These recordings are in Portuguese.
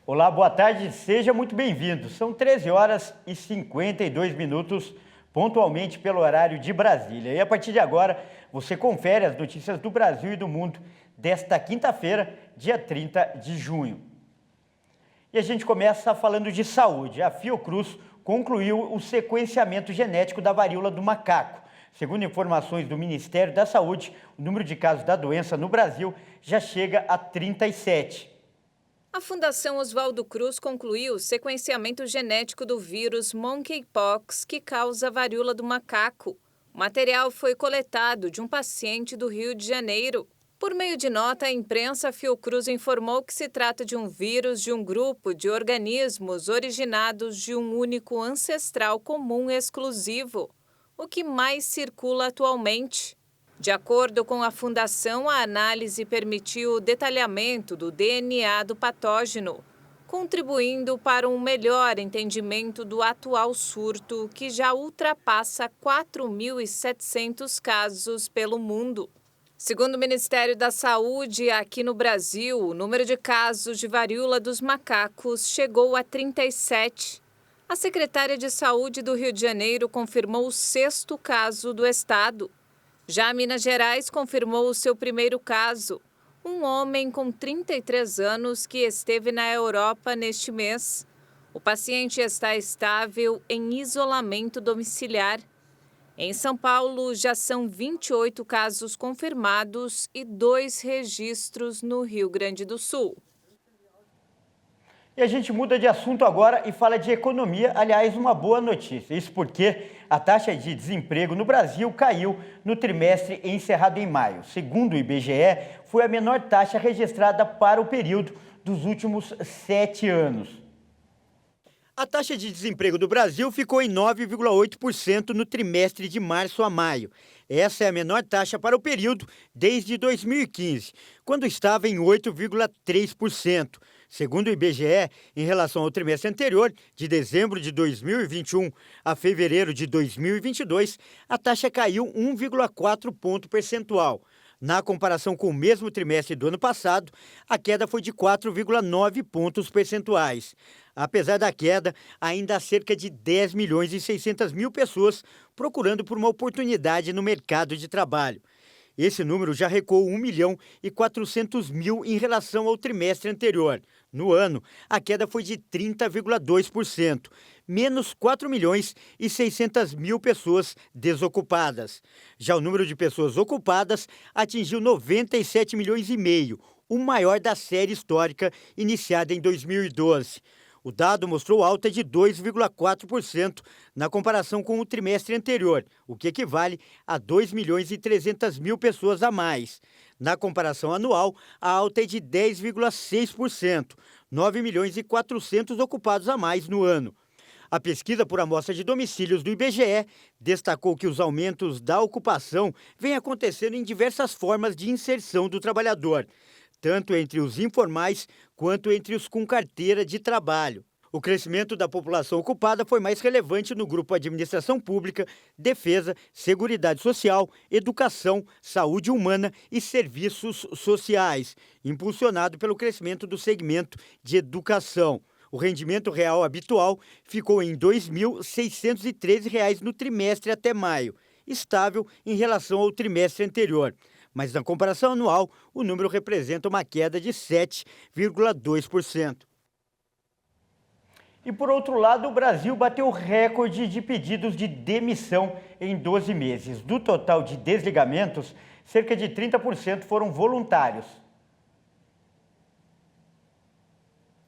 Olá, boa tarde, seja muito bem-vindo. São 13 horas e 52 minutos, pontualmente pelo horário de Brasília. E a partir de agora, você confere as notícias do Brasil e do mundo desta quinta-feira, dia 30 de junho. E a gente começa falando de saúde. A Fiocruz concluiu o sequenciamento genético da varíola do macaco. Segundo informações do Ministério da Saúde, o número de casos da doença no Brasil já chega a 37. A Fundação Oswaldo Cruz concluiu o sequenciamento genético do vírus monkeypox que causa a varíola do macaco. O material foi coletado de um paciente do Rio de Janeiro. Por meio de nota à imprensa, a Fiocruz informou que se trata de um vírus de um grupo de organismos originados de um único ancestral comum exclusivo, o que mais circula atualmente. De acordo com a Fundação, a análise permitiu o detalhamento do DNA do patógeno, contribuindo para um melhor entendimento do atual surto, que já ultrapassa 4.700 casos pelo mundo. Segundo o Ministério da Saúde, aqui no Brasil, o número de casos de varíola dos macacos chegou a 37. A secretária de Saúde do Rio de Janeiro confirmou o 6º caso do estado. Já Minas Gerais confirmou o seu primeiro caso, um homem com 33 anos que esteve na Europa neste mês. O paciente está estável em isolamento domiciliar. Em São Paulo, já são 28 casos confirmados e 2 registros no Rio Grande do Sul. E a gente muda de assunto agora e fala de economia, aliás, uma boa notícia. Isso porque a taxa de desemprego no Brasil caiu no trimestre encerrado em maio. Segundo o IBGE, foi a menor taxa registrada para o período dos últimos 7 anos. A taxa de desemprego do Brasil ficou em 9,8% no trimestre de março a maio. Essa é a menor taxa para o período desde 2015, quando estava em 8,3%. Segundo o IBGE, em relação ao trimestre anterior, de dezembro de 2021 a fevereiro de 2022, a taxa caiu 1,4 ponto percentual. Na comparação com o mesmo trimestre do ano passado, a queda foi de 4,9 pontos percentuais. Apesar da queda, ainda há cerca de 10 milhões e 600 mil pessoas procurando por uma oportunidade no mercado de trabalho. Esse número já recuou 1 milhão e 400 mil em relação ao trimestre anterior. No ano, a queda foi de 30,2%, menos 4 milhões e 600 mil pessoas desocupadas. Já o número de pessoas ocupadas atingiu 97 milhões e meio, o maior da série histórica iniciada em 2012. O dado mostrou alta de 2,4% na comparação com o trimestre anterior, o que equivale a 2 milhões e 300 mil pessoas a mais. Na comparação anual, a alta é de 10,6%, 9 milhões e 400 ocupados a mais no ano. A pesquisa por amostra de domicílios do IBGE destacou que os aumentos da ocupação vêm acontecendo em diversas formas de inserção do trabalhador, tanto entre os informais quanto entre os com carteira de trabalho. O crescimento da população ocupada foi mais relevante no grupo Administração Pública, Defesa, Seguridade Social, Educação, Saúde Humana e Serviços Sociais, impulsionado pelo crescimento do segmento de educação. O rendimento real habitual ficou em R$ 2.613 no trimestre até maio, estável em relação ao trimestre anterior. Mas na comparação anual, o número representa uma queda de 7,2%. E por outro lado, o Brasil bateu recorde de pedidos de demissão em 12 meses. Do total de desligamentos, cerca de 30% foram voluntários.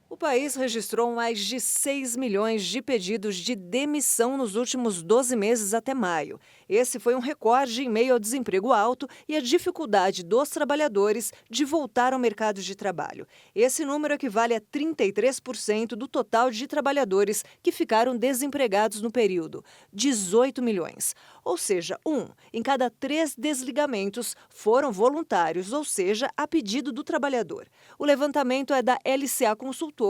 O país registrou mais de 6 milhões de pedidos de demissão nos últimos 12 meses até maio. Esse foi um recorde em meio ao desemprego alto e à dificuldade dos trabalhadores de voltar ao mercado de trabalho. Esse número equivale a 33% do total de trabalhadores que ficaram desempregados no período, 18 milhões. Ou seja, 1 em cada 3 desligamentos foram voluntários, ou seja, a pedido do trabalhador. O levantamento é da LCA Consultores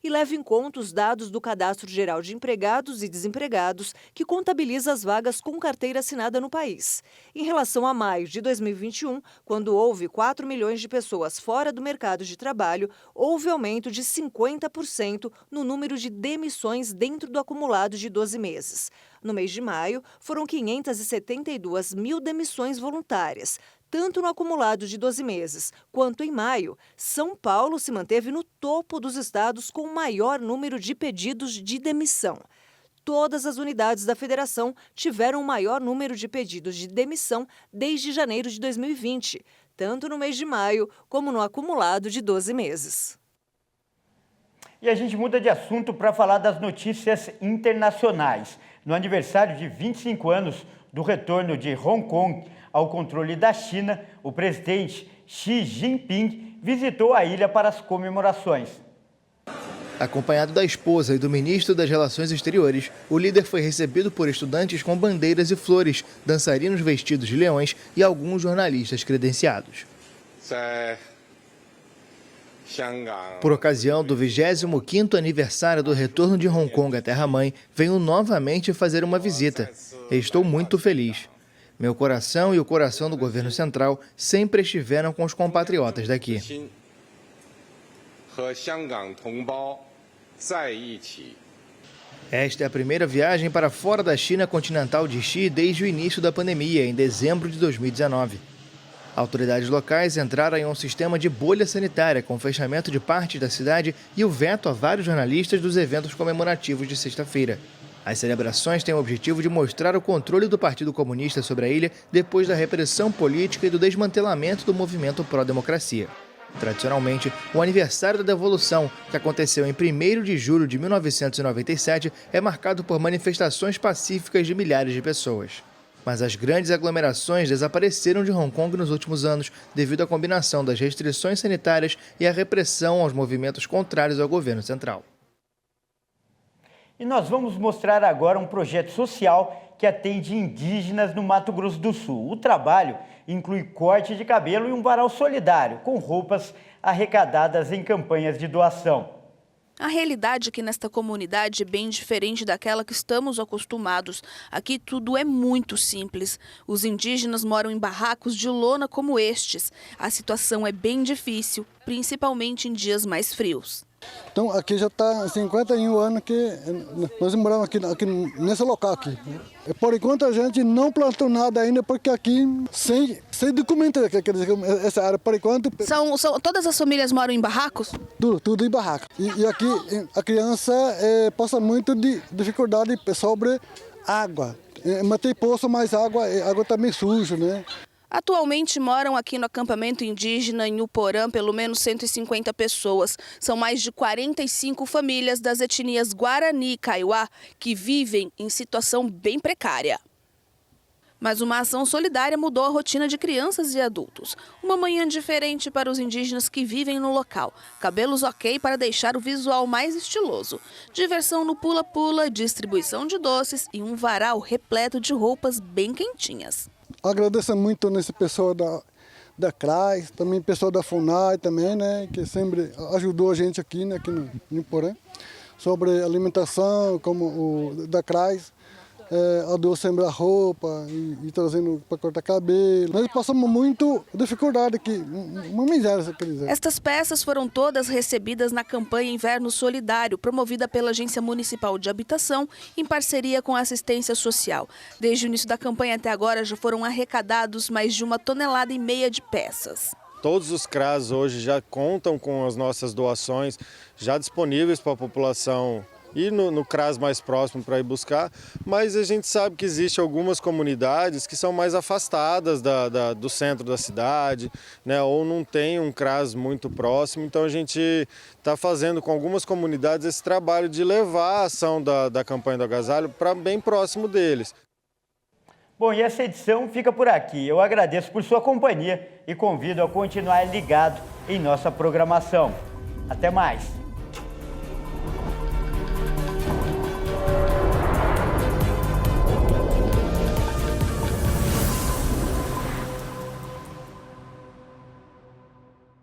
e leva em conta os dados do Cadastro Geral de Empregados e Desempregados, que contabiliza as vagas com carteira vacinada no país. Em relação a maio de 2021, quando houve 4 milhões de pessoas fora do mercado de trabalho, houve aumento de 50% no número de demissões dentro do acumulado de 12 meses. No mês de maio, foram 572 mil demissões voluntárias. Tanto no acumulado de 12 meses quanto em maio, São Paulo se manteve no topo dos estados com o maior número de pedidos de demissão. Todas as unidades da federação tiveram o maior número de pedidos de demissão desde janeiro de 2020, tanto no mês de maio como no acumulado de 12 meses. E a gente muda de assunto para falar das notícias internacionais. No aniversário de 25 anos do retorno de Hong Kong ao controle da China, o presidente Xi Jinping visitou a ilha para as comemorações. Acompanhado da esposa e do ministro das Relações Exteriores, o líder foi recebido por estudantes com bandeiras e flores, dançarinos vestidos de leões e alguns jornalistas credenciados. Por ocasião do 25º aniversário do retorno de Hong Kong à Terra-mãe, venho novamente fazer uma visita. Estou muito feliz. Meu coração e o coração do governo central sempre estiveram com os compatriotas daqui. Esta é a primeira viagem para fora da China continental de Xi desde o início da pandemia, em dezembro de 2019. Autoridades locais entraram em um sistema de bolha sanitária com o fechamento de parte da cidade e o veto a vários jornalistas dos eventos comemorativos de sexta-feira. As celebrações têm o objetivo de mostrar o controle do Partido Comunista sobre a ilha depois da repressão política e do desmantelamento do movimento pró-democracia. Tradicionalmente, o aniversário da Devolução, que aconteceu em 1º de julho de 1997, é marcado por manifestações pacíficas de milhares de pessoas. Mas as grandes aglomerações desapareceram de Hong Kong nos últimos anos devido à combinação das restrições sanitárias e à repressão aos movimentos contrários ao governo central. E nós vamos mostrar agora um projeto social que atende indígenas no Mato Grosso do Sul. O trabalho inclui corte de cabelo e um varal solidário, com roupas arrecadadas em campanhas de doação. A realidade aqui nesta comunidade é bem diferente daquela que estamos acostumados. Aqui tudo é muito simples. Os indígenas moram em barracos de lona como estes. A situação é bem difícil, principalmente em dias mais frios. Então aqui já está 51 anos que nós moramos aqui nesse local aqui. Por enquanto a gente não plantou nada ainda porque aqui sem documento, quer dizer, essa área por enquanto. Todas as famílias moram em barracos? Tudo em barraco. E aqui a criança passa muito de dificuldade sobre água. Mas tem poço, mas água está meio suja, né? Atualmente moram aqui no acampamento indígena em Uporã pelo menos 150 pessoas. São mais de 45 famílias das etnias Guarani e Kaiowá que vivem em situação bem precária. Mas uma ação solidária mudou a rotina de crianças e adultos. Uma manhã diferente para os indígenas que vivem no local. Cabelos ok para deixar o visual mais estiloso. Diversão no pula-pula, distribuição de doces e um varal repleto de roupas bem quentinhas. Agradeço muito nesse pessoal da CRAS, também pessoal da FUNAI também, né, que sempre ajudou a gente aqui, né, aqui no Uporã, sobre alimentação, como o da CRAS. Ajudou sempre a roupa e trazendo para cortar cabelo. Nós passamos muito dificuldade aqui, uma miséria, quer dizer. Estas peças foram todas recebidas na campanha Inverno Solidário, promovida pela Agência Municipal de Habitação, em parceria com a Assistência Social. Desde o início da campanha até agora já foram arrecadados mais de 1,5 toneladas de peças. Todos os CRAS hoje já contam com as nossas doações já disponíveis para a população e no CRAS mais próximo para ir buscar, mas a gente sabe que existem algumas comunidades que são mais afastadas do centro da cidade, né, ou não tem um CRAS muito próximo, então a gente está fazendo com algumas comunidades esse trabalho de levar a ação da campanha do agasalho para bem próximo deles. Bom, e essa edição fica por aqui. Eu agradeço por sua companhia e convido a continuar ligado em nossa programação. Até mais!